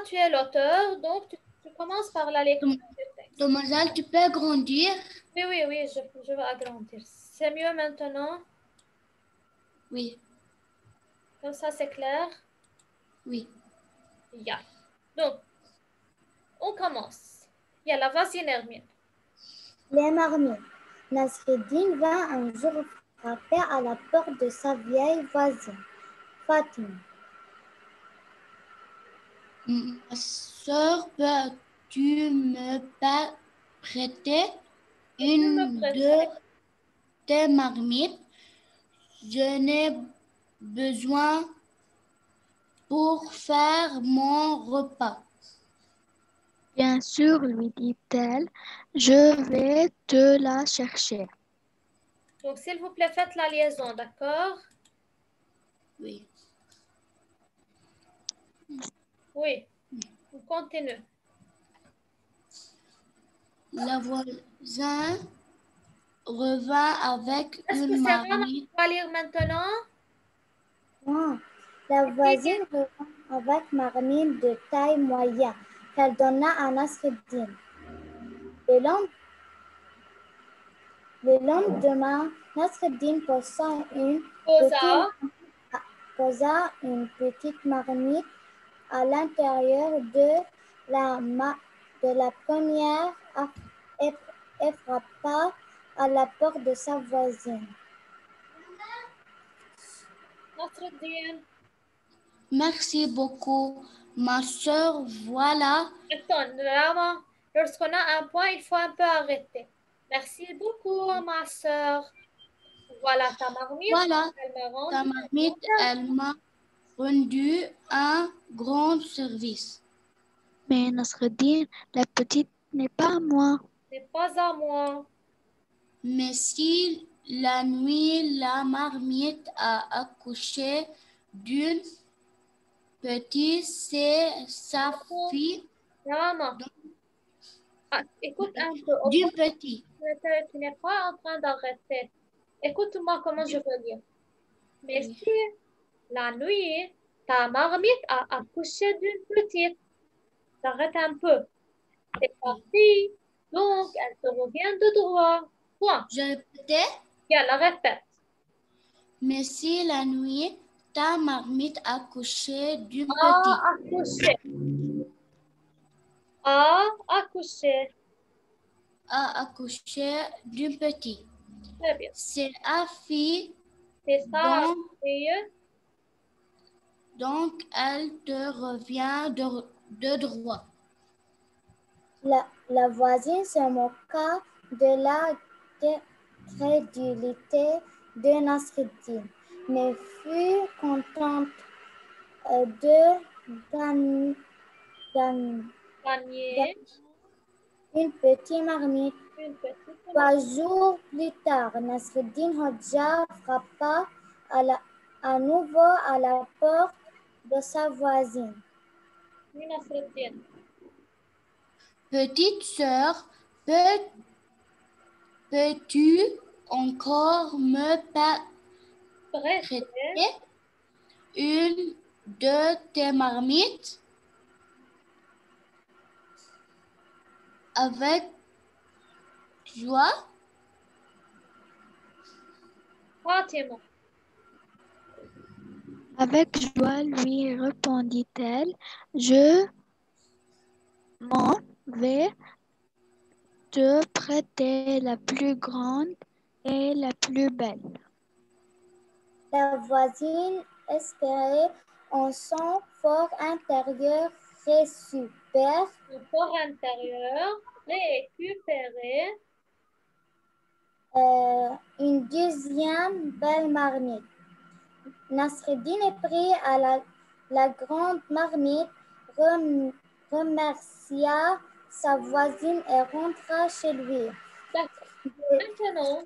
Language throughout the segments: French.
tu es l'auteur, donc tu commences par la lecture du texte. Mademoiselle, tu peux grandir? Oui, oui, oui, je vais agrandir. C'est mieux maintenant? Oui, Comme ça, c'est clair? oui. Yeah. Donc, on commence. Yalla, vas-y, Nermine. Les marmites. Nasreddin vint un jour frapper à la porte de sa vieille voisine, Fatima. Ma soeur, peux-tu me prêter une de tes marmites? Je n'ai besoin pour faire mon repas. Bien sûr, lui dit-elle, je vais te la chercher. Donc, s'il vous plaît, faites la liaison, d'accord? Oui. Oui, on continue. Le voisin revint avec Est-ce que une c'est Rama marmite. qui va lire maintenant? Non, la voisine revint avec marmite de taille moyenne qu'elle donna à Nasreddin. Le lendemain, Nasreddin posa une petite marmite à l'intérieur de la première et frappa à la porte de sa voisine. Nasreddin. Merci beaucoup, ma soeur. Voilà. Attends, Rama, lorsqu'on a un point, il faut un peu arrêter. Merci beaucoup, ma soeur. Voilà ta marmite. Voilà, Elle ta marmite, elle m'a rendu un grand service. Mais Nasreddin, la petite n'est pas à moi. n'est pas à moi. Mais si la nuit, la marmite a accouché d'une petite, c'est sa fille. Rama, écoute un peu. D'une petite. Tu n'es pas en train d'arrêter. Écoute-moi comment je veux dire. Mais Oui. si la nuit, ta marmite a accouché d'une petite, t'arrêtes un peu. C'est ta fille, donc elle te revient de droit. Point. Je répétais. Yalla, répète. Mais si la nuit, ta marmite a accouché d'une Accouché. Accouché. A accouché d'une petite. Très bien. C'est la fille. C'est ça, fille. Donc, elle te revient de droit. La voisine se moqua de la crédulité de Nasreddin, mais fut contente de gagner une petite marmite. 3 jours plus tard, Nasreddin Hodja frappa à nouveau à la porte de sa voisine. Petite sœur, peux-tu encore me prêter une de tes marmites? Avec joie. Fatima. Avec joie, lui répondit-elle, je m'en vais te prêter la plus grande et la plus belle. La voisine espérait en son fort intérieur récupérer une deuxième belle marmite. Nasreddin prit à la grande marmite, remercia sa voisine et rentra chez lui. Maintenant,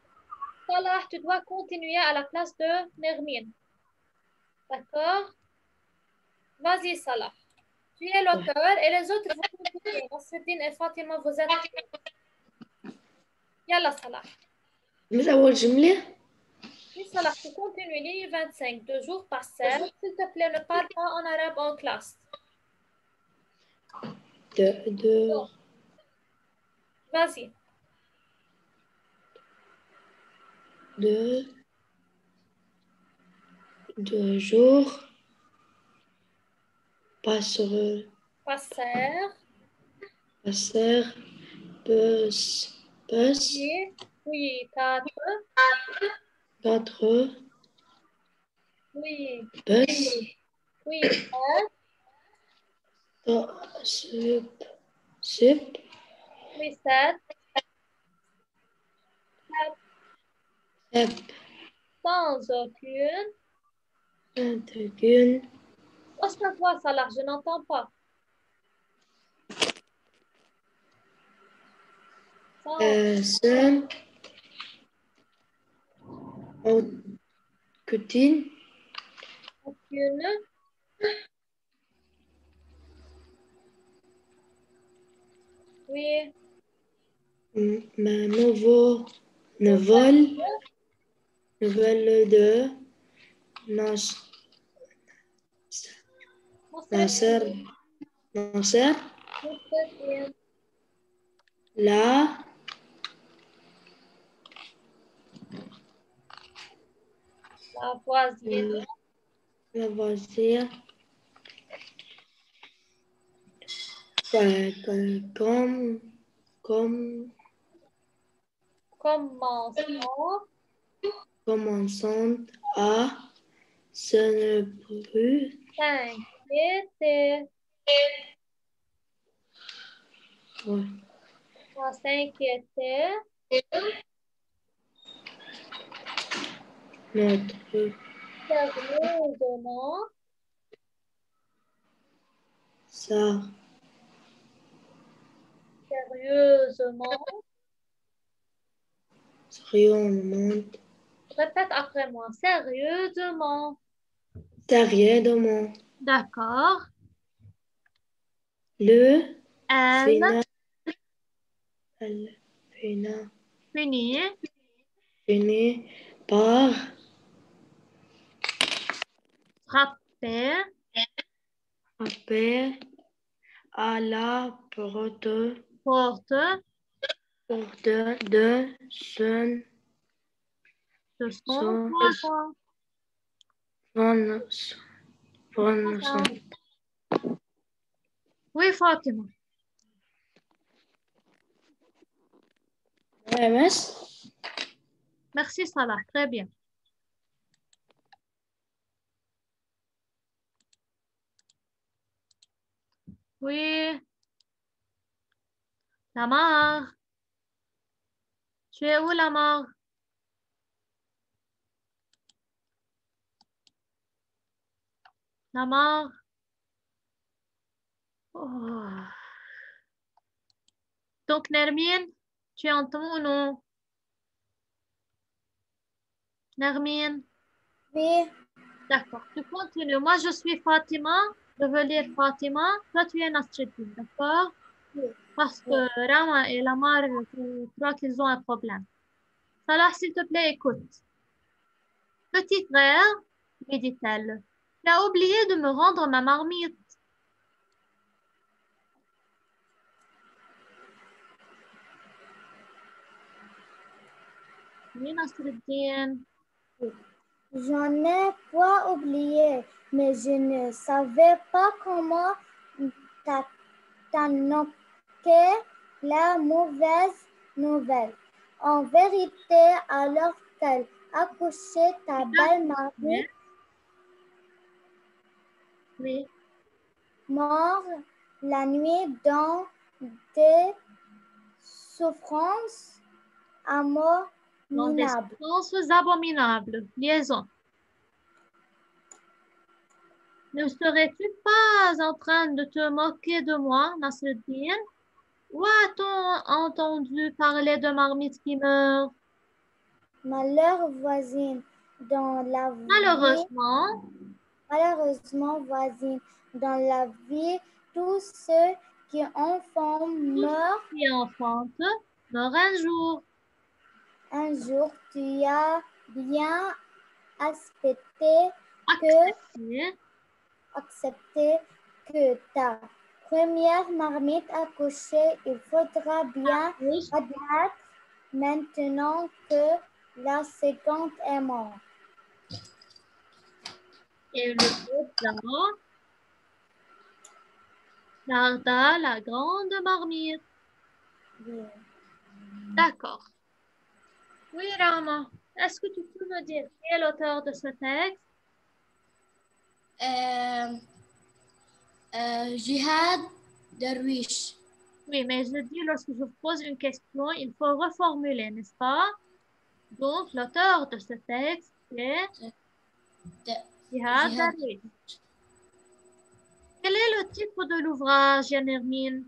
Salah, tu dois continuer à la place de Nermine. D'accord? Vas-y, Salah. Tu es l'auteur et les autres, vous continuez. Nasreddin et Fatima, vous êtes... Yalla, Salah. من أول جملة؟ Oui, Salah, tu continues. Ligne 25. 2 jours passèrent. S'il te plaît, ne parle pas en arabe en classe. Vas-y. Deux jours passèrent. Oui, quatre. Oui. Oui, sept. Oui, sept. Sans aucune. Hoche la voix, Salah, je n'entends pas. Cinq. Aucune. Oui. Nouvelle de Nasser. La voisine. La voisine. Commençons à s'inquiéter. Ouais. À s'inquiéter. Notre Sérieusement. Sérieusement. Répète après moi. Sérieusement. Sérieusement. D'accord. Le Elle finit par frapper à la porte de son Oui, Fatima. Merci, Salah. Très bien. Oui. Lamar. Tu es où, Lamar? Lamar. Oh. Donc, Nermine, tu entends ou non? Nermine? Oui. D'accord, tu continues. Moi, je suis Fatima. Je veux lire Fatima. Toi, tu es Nasreddin, d'accord? Oui. Parce que Rama et Lamar, je crois qu'ils ont un problème. Salah, s'il te plaît, écoute. Petit frère, lui dit-elle, tu as oublié de me rendre ma marmite. Oui, Nasreddin. J'en ai pas oublié, mais je ne savais pas comment t'annoncer la mauvaise nouvelle. En vérité, alors qu'elle accouchait ta belle marmite, Oui. mort la nuit dans des souffrances abominables. Abominables. Liaison. Ne serais-tu pas en train de te moquer de moi, Nasreddin? Où a-t-on entendu parler de marmite qui meurt? Malheur voisine, dans la vie. Malheureusement, voisine, dans la vie, tous ceux qui enfantent meurent. Qui enfantent meurent un jour. Un jour, tu as bien accepté que ta première marmite à coucher, il faudra bien admettre maintenant que la seconde est morte. Et le président garda la grande marmite. Oui. D'accord. Oui, Rama, est-ce que tu peux me dire qui est l'auteur de ce texte? Jihad Darwish. Oui, mais je dis, lorsque je vous pose une question, il faut reformuler, n'est-ce pas? Donc, l'auteur de ce texte est Jihad Darwish. Quel est le titre de l'ouvrage, Yann-Hermine?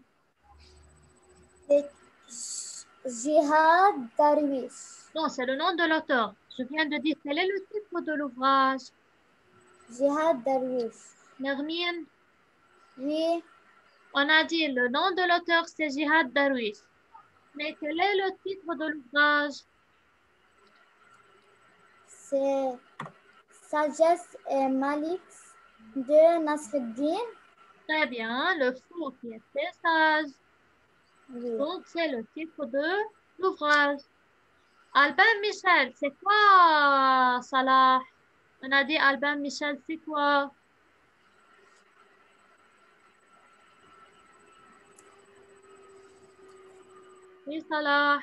Jihad Darwish. Non, c'est le nom de l'auteur. Je viens de dire quel est le titre de l'ouvrage. Jihad Darwish. Nermine, Oui, on a dit le nom de l'auteur, c'est Jihad Darwish. Mais quel est le titre de l'ouvrage? c'est Sagesse et Malice de Nasreddin. Très bien, le fou qui est très sage. Oui. Donc, c'est le titre de l'ouvrage. Albin Michel, c'est quoi, Salah? On a dit Albin Michel, c'est quoi? Oui, Salah.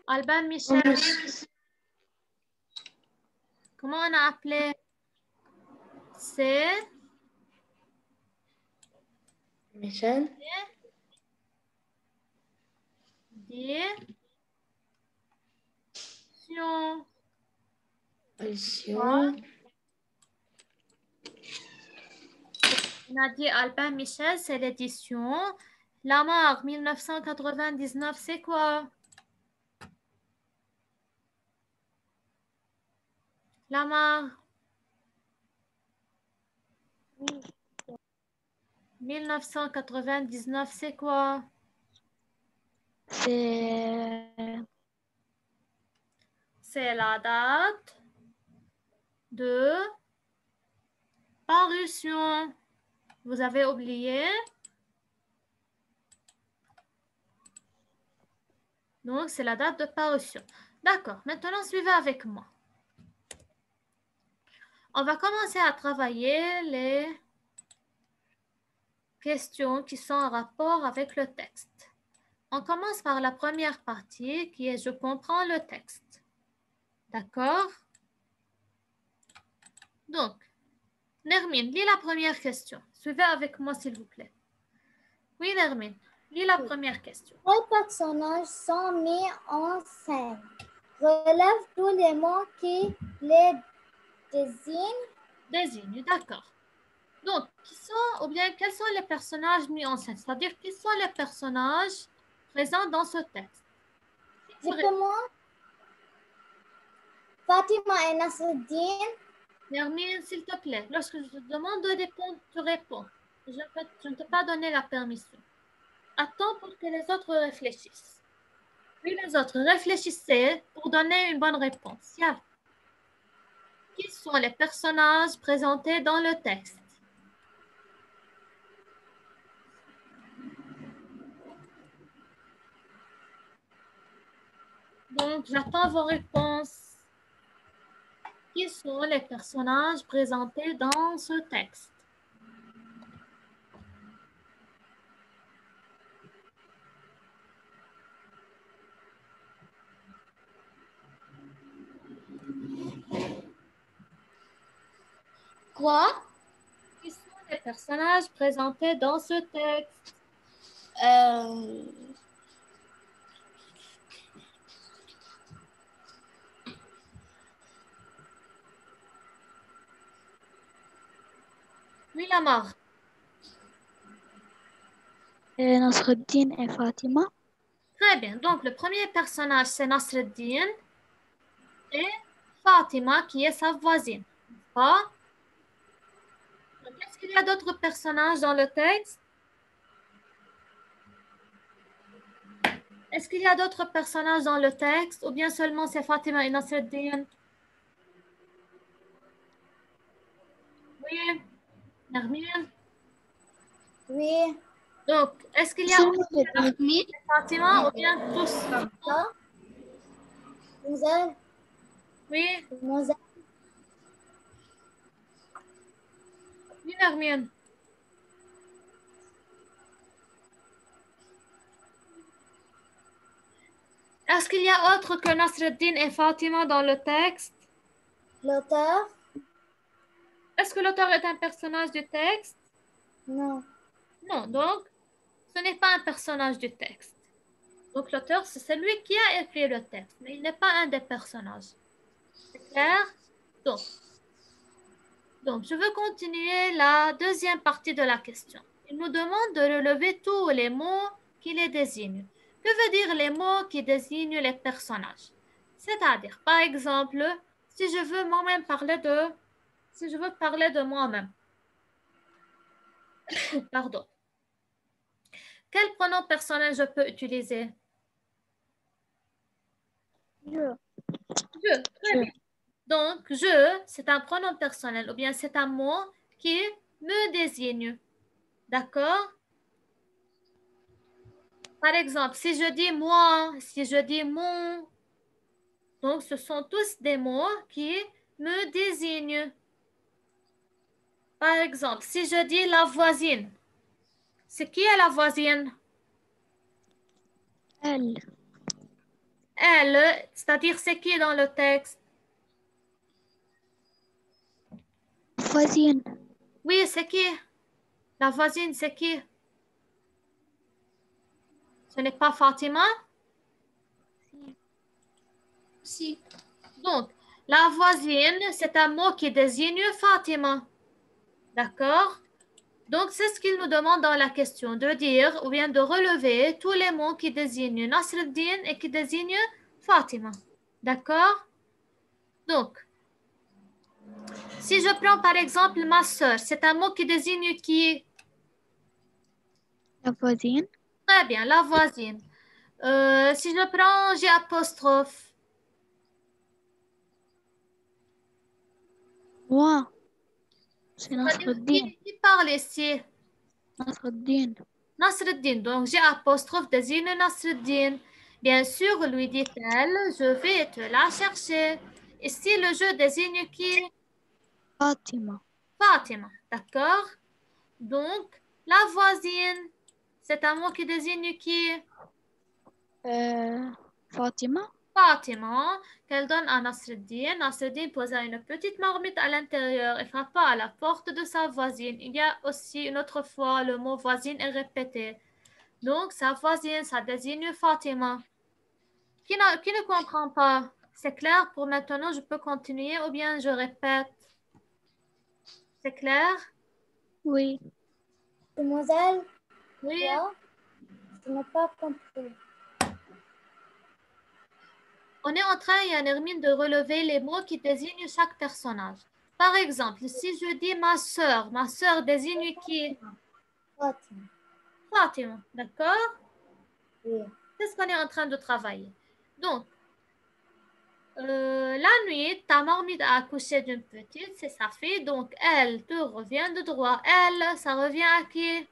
Albin Michel. Comment on a appelé? C'est Michel. D'édition. On a dit Albin Michel, c'est l'édition. Lamarck, 1999, c'est quoi? Lamarck. 1999, c'est quoi? C'est la date de parution. Vous avez oublié? Donc, c'est la date de parution. D'accord. Maintenant, suivez avec moi. On va commencer à travailler les questions qui sont en rapport avec le texte. On commence par la première partie qui est « Je comprends le texte ». D'accord? Donc, Nermine, lis la première question. Suivez avec moi, s'il vous plaît. Oui, Nermine, lis la première question. Quels personnages sont mis en scène? Relève tous les mots qui les désignent. Désigne, d'accord. Donc, quels sont les personnages mis en scène? C'est-à-dire, qui sont les personnages présents dans ce texte? Dites-moi. Fatima et Nasreddin. Nermine, s'il te plaît, lorsque je te demande de répondre, tu réponds. Je ne t'ai pas donné la permission. Attends pour que les autres réfléchissent. Oui, les autres, réfléchissez pour donner une bonne réponse. Yeah. Qui sont les personnages présentés dans le texte? Donc, j'attends vos réponses. Qui sont les personnages présentés dans ce texte? Quoi? Qui sont les personnages présentés dans ce texte? Oui, Lamar. Nasreddin et Fatima. Très bien. Donc, le premier personnage, c'est Nasreddin et Fatima, qui est sa voisine. Est-ce qu'il y a d'autres personnages dans le texte? Est-ce qu'il y a d'autres personnages dans le texte ou bien seulement c'est Fatima et Nasreddin? Oui. Nermine? Oui. Donc, est-ce qu'il y a Mahmoud, Fatima ou bien tous? Mademoiselle, Oui, mademoiselle, oui, Nermion. Est-ce qu'il y a autre que Nasreddin et Fatima dans le texte? l'auteur? Est-ce que l'auteur est un personnage du texte? Non. Non, donc ce n'est pas un personnage du texte. Donc l'auteur, c'est celui qui a écrit le texte, mais il n'est pas un des personnages. C'est clair? Donc, je veux continuer la deuxième partie de la question. Il nous demande de relever tous les mots qui les désignent. Que veut dire les mots qui désignent les personnages? C'est-à-dire, par exemple, si je veux moi-même parler de moi-même. Pardon. Quel pronom personnel je peux utiliser? Je. Très bien. Donc, je, c'est un pronom personnel ou bien c'est un mot qui me désigne. D'accord? Par exemple, si je dis moi, si je dis mon, donc ce sont tous des mots qui me désignent. Par exemple, si je dis la voisine, c'est qui est la voisine? Elle. Elle, c'est-à-dire c'est qui dans le texte? Voisine. Oui, c'est qui? La voisine, c'est qui? Ce n'est pas Fatima? Si. Donc, la voisine, c'est un mot qui désigne Fatima. D'accord? Donc, c'est ce qu'il nous demande dans la question, de dire ou bien de relever tous les mots qui désignent Nasreddin et qui désignent Fatima. D'accord? Donc, si je prends par exemple ma sœur, c'est un mot qui désigne qui? La voisine. Très bien, la voisine. Si je prends G apostrophe, Moi. C'est c'est-à-dire Nasreddin. qui parle ici? Nasreddin. Nasreddin. Donc, G apostrophe désigne Nasreddin. Bien sûr, lui dit-elle, je vais te la chercher. Ici, le jeu désigne qui? Fatima. Fatima. D'accord? Donc, la voisine, c'est un mot qui désigne qui? Fatima. Fatima, qu'elle donne à Nasreddin. Nasreddin posa une petite marmite à l'intérieur et frappa à la porte de sa voisine. Il y a aussi une autre fois, le mot voisine est répété. Donc, sa voisine, ça désigne Fatima. Qui ne comprend pas? C'est clair? Pour maintenant, je peux continuer ou bien je répète? C'est clair? Oui. Mademoiselle, Oui. là, je n'ai pas compris. On est en train, Nermine, de relever les mots qui désignent chaque personnage. Par exemple, si je dis ma sœur désigne qui? Fatima. Fatima, d'accord? Oui. C'est ce qu'on est en train de travailler. Donc, la nuit, ta marmite a accouché d'une petite, c'est sa fille, donc elle te revient de droit. Elle, ça revient à qui?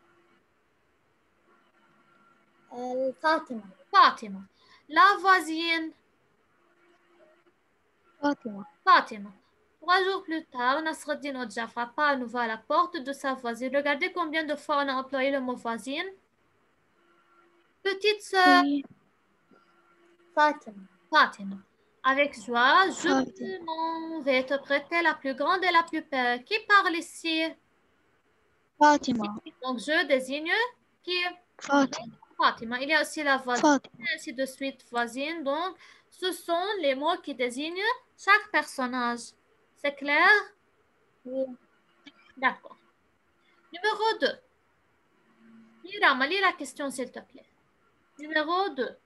Fatima. Fatima. La voisine, Fatima. Fatima. 3 jours plus tard, Nasreddin Hodja frappa à nouveau à la porte de sa voisine. Regardez combien de fois on a employé le mot voisine. Petite sœur, Oui. Fatima. Fatima. Avec joie, je Fatima. m'en vais te prêter la plus grande et la plus belle. Qui parle ici? Fatima. Donc, je désigne qui? Fatima. Fatima. Il y a aussi la voisine, Fatima. ainsi de suite, voisine. Donc, ce sont les mots qui désignent chaque personnage. C'est clair? Oui. D'accord. Numéro 2. Mira, lis la question, s'il te plaît. Numéro 2.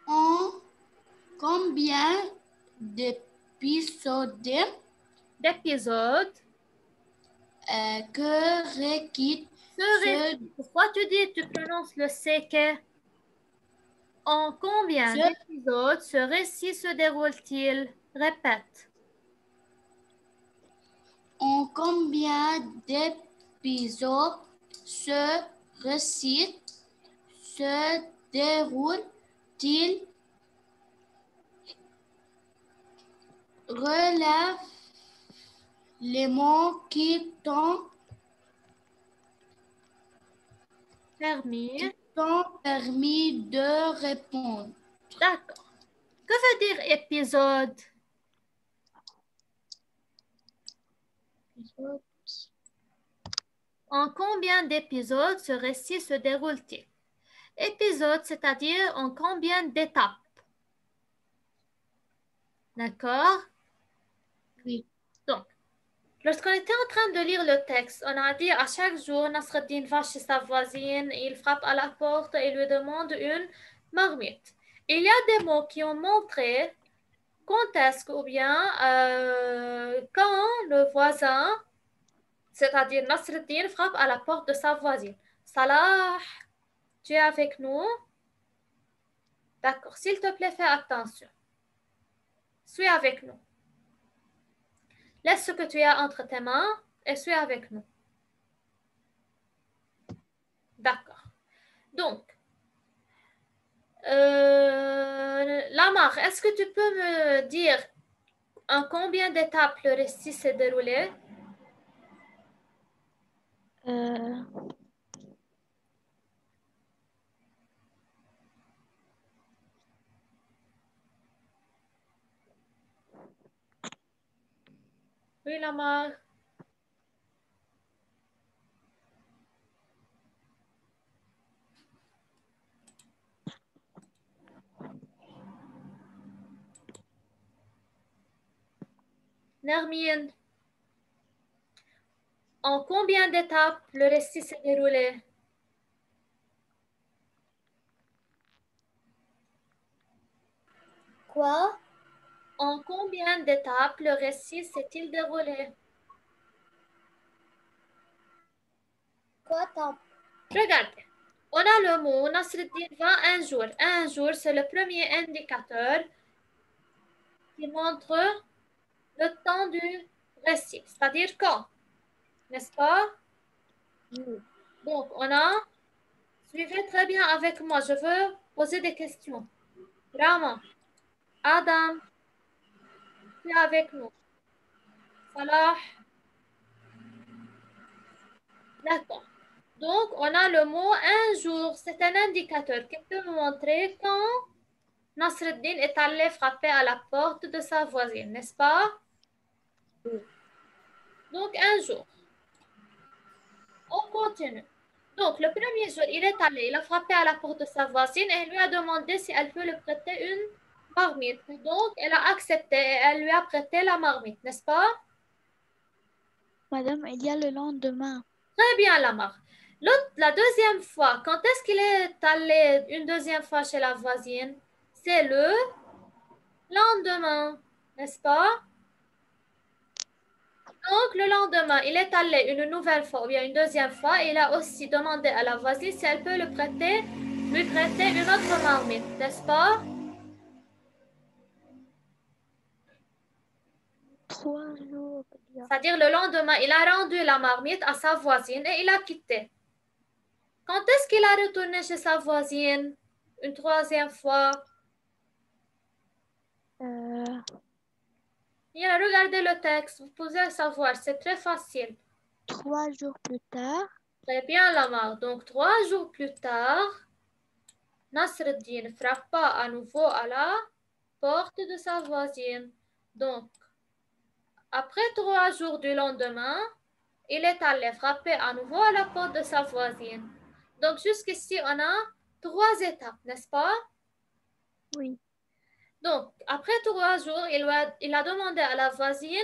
En combien d'épisodes D'épisode. que requiert ce Pourquoi tu prononces le CK? En combien d'épisodes ce récit se déroule-t-il? Répète. en combien épisode se récite, se déroule-t-il? Relève les mots qui t'ont permis de répondre. D'accord. Que veut dire épisode? En combien d'épisodes ce récit se déroule-t-il? Épisode, c'est-à-dire en combien d'étapes? D'accord? Oui. Donc, lorsqu'on était en train de lire le texte, on a dit à chaque jour, Nasreddin va chez sa voisine, il frappe à la porte et lui demande une marmite. Il y a des mots qui ont montré quand est-ce ou bien quand le voisin, c'est-à-dire Nasreddin, frappe à la porte de sa voisine. Salah, tu es avec nous? D'accord, s'il te plaît, fais attention. Suis avec nous. Laisse ce que tu as entre tes mains et suis avec nous. D'accord. Donc, Lamar, est-ce que tu peux me dire en combien d'étapes le récit s'est déroulé? Oui, Lamar. Nermine, en combien d'étapes le récit s'est déroulé? Quoi? En combien d'étapes le récit s'est-il déroulé? Quoi t'as... Regardez, on a le mot Nasreddin va un jour. Un jour, c'est le premier indicateur qui montre le temps du récit, c'est-à-dire quand, n'est-ce pas? Donc, on a... Suivez très bien avec moi, je veux poser des questions. Rama, Adam, tu es avec nous. Salah, d'accord. Donc, on a le mot un jour, c'est un indicateur qui peut nous montrer quand Nasreddin est allé frapper à la porte de sa voisine, n'est-ce pas? Donc, un jour. On continue. Donc, le premier jour, il est allé, il a frappé à la porte de sa voisine et elle lui a demandé si elle peut lui prêter une marmite. Donc, elle a accepté et elle lui a prêté la marmite, n'est-ce pas? Madame, il y a le lendemain. Très bien, Lamar. La deuxième fois, quand est-ce qu'il est allé une deuxième fois chez la voisine? C'est le lendemain, n'est-ce pas? Donc, le lendemain, il est allé une nouvelle fois ou bien une deuxième fois et il a aussi demandé à la voisine si elle peut lui prêter une autre marmite, n'est-ce pas? 3 jours. C'est-à-dire le lendemain, il a rendu la marmite à sa voisine et il a quitté. Quand est-ce qu'il a retourné chez sa voisine une troisième fois? Regardez le texte, vous pouvez savoir, c'est très facile. 3 jours plus tard. Très bien, Lamar. Donc, 3 jours plus tard, Nasreddin frappa à nouveau à la porte de sa voisine. Donc, après 3 jours du lendemain, il est allé frapper à nouveau à la porte de sa voisine. Donc, jusqu'ici, on a 3 étapes, n'est-ce pas? Oui. Donc, après 3 jours, il a demandé à la voisine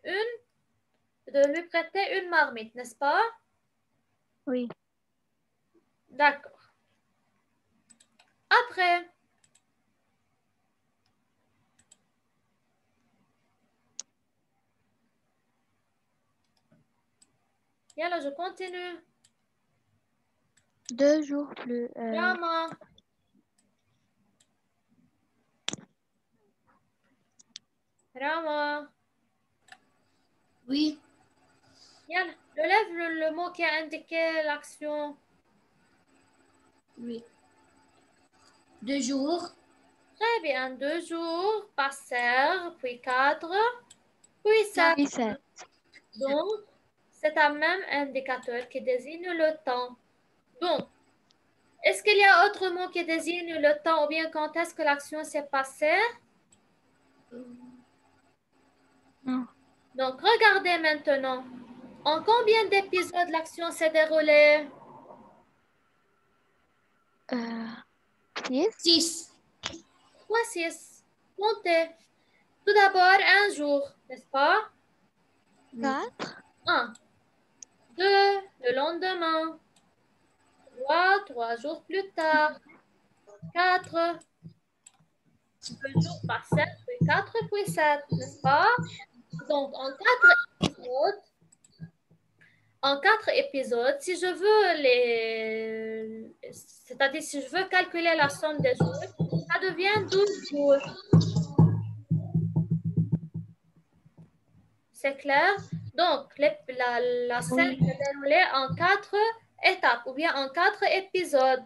de lui prêter une marmite, n'est-ce pas? Oui. D'accord. Après, là, je continue. 2 jours plus... Rama. Rama. Oui. Relève le mot qui a indiqué l'action. Oui. 2 jours. Très bien. 2 jours passèrent, puis 4, puis 7. Puis 7. Donc, c'est un même indicateur qui désigne le temps. Donc, est-ce qu'il y a autre mot qui désigne le temps ou bien quand est-ce que l'action s'est passée? Non. Donc, regardez maintenant. En combien d'épisodes l'action s'est déroulée? 6. 6. 3, 6. Comptez. Tout d'abord, un jour, n'est-ce pas? 4. 1, 2, le lendemain. 3 jours plus tard. 4, 2 jours passés, puis 4, puis 7, n'est-ce pas? Donc, en 4 épisodes, si je veux c'est-à-dire si je veux calculer la somme des jours, ça devient 12 jours. C'est clair? Donc, la scène Oui. est déroulée en 4 étapes ou bien en 4 épisodes.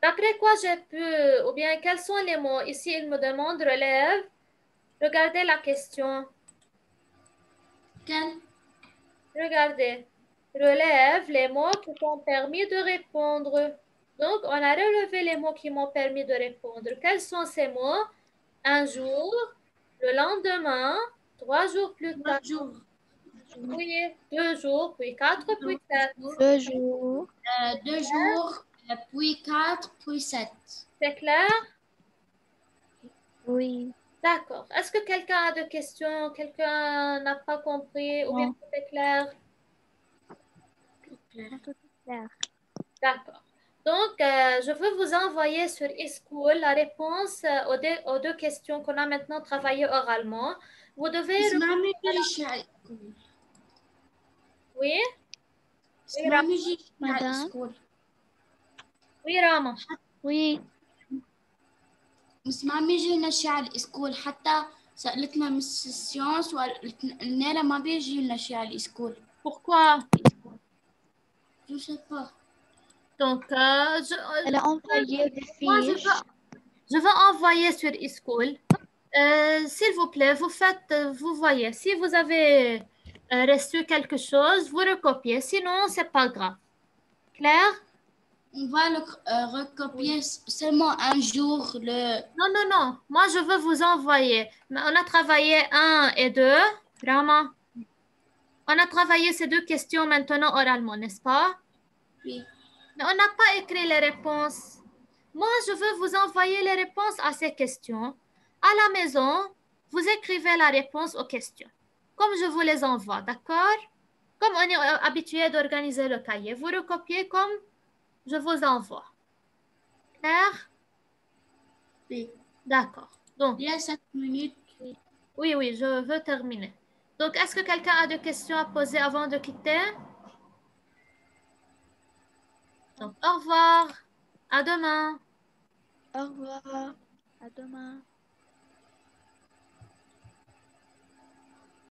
D'après quoi j'ai pu, ou bien quels sont les mots? Ici, il me demande relève. Regardez la question. Quel? Regardez. Relève les mots qui t'ont permis de répondre. Donc, on a relevé les mots qui m'ont permis de répondre. Quels sont ces mots? Un jour, le lendemain, 3 jours plus 3 tard. jours. Oui, 2 jours, puis 4, puis 7. 2 jours. 2 jours, puis 4, puis 7. C'est clair? Oui. D'accord. Est-ce que quelqu'un a des questions? Quelqu'un n'a pas compris? Ou bien Non. tout est clair? Non, tout est clair. D'accord. Donc, je veux vous envoyer sur eSchool la réponse aux 2 questions qu'on a maintenant travaillées oralement. Vous devez... اسمعني شعر. Oui? اسمعني شعر Madame? سكول. Oui, Rama. Oui. بس ما بيجينا شعر سكول حتى سألتنا مس السيونس وقالت لنا ما بيجي لنا شعر سكول. Pourquoi? Je sais pas. Donc, Elle a envoyé des moi, fiches. je veux envoyer sur eSchool. S'il vous plaît, vous voyez, si vous avez reçu quelque chose, vous recopiez. Sinon, c'est pas grave. Clair? On va le recopier seulement un jour. Non, non, non. Moi, je veux vous envoyer. On a travaillé 1 et 2. Vraiment. On a travaillé ces 2 questions maintenant oralement, n'est-ce pas? Oui. Mais on n'a pas écrit les réponses. Moi, je veux vous envoyer les réponses à ces questions. À la maison, vous écrivez la réponse aux questions. Comme je vous les envoie, d'accord? Comme on est habitué d'organiser le cahier, vous recopiez comme je vous envoie. Clair? Oui. D'accord. Donc, Il y a 7 minutes. oui, oui, je veux terminer. Donc, est-ce que quelqu'un a des questions à poser avant de quitter? Donc, au revoir. À demain. Au revoir. À demain.